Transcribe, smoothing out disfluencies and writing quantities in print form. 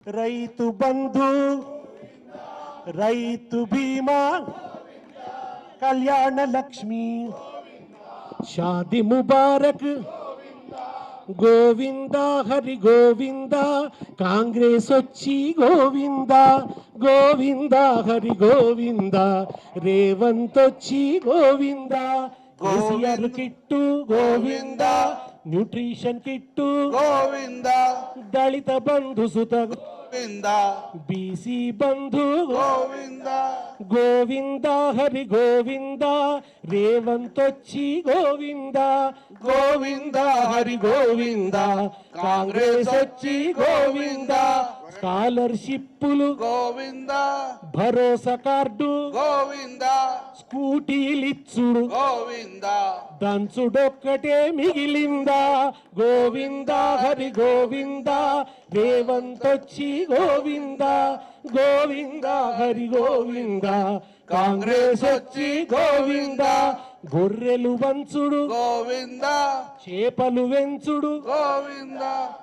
రైతు బంధు, రైతు బీమా, కళ్యాణ లక్ష్మి, షాది ముబారక్, గోవింద హరి గోవింద, కాంగ్రెస్ వచ్చి గోవింద గోవింద హరి గోవింద, రేవంత్ వచ్చి Govinda, KCR kit Govinda, nutrition kit Govinda, Dalit Bandhu సుత గోవింద, బీసీ బంధు గోవింద, గోవింద హరి గోవింద, రేవంత్ వచ్చి గోవింద గోవింద హరి గోవింద, కాంగ్రెస్ వచ్చి గోవింద, స్కాలర్షిప్పులు గోవింద, భరోసా కార్డు గోవింద, స్కూటీలిచ్చుడు గోవింద, దంచుడొక్కటే మిగిలిందా, గోవింద హరి గోవింద, రేవంత్ వచ్చి గోవింద గోవింద హరి గోవింద, కాంగ్రెస్ వచ్చి గోవింద, గొర్రెలు వంచుడు గోవింద, చేపలు వెంచుడు గోవింద.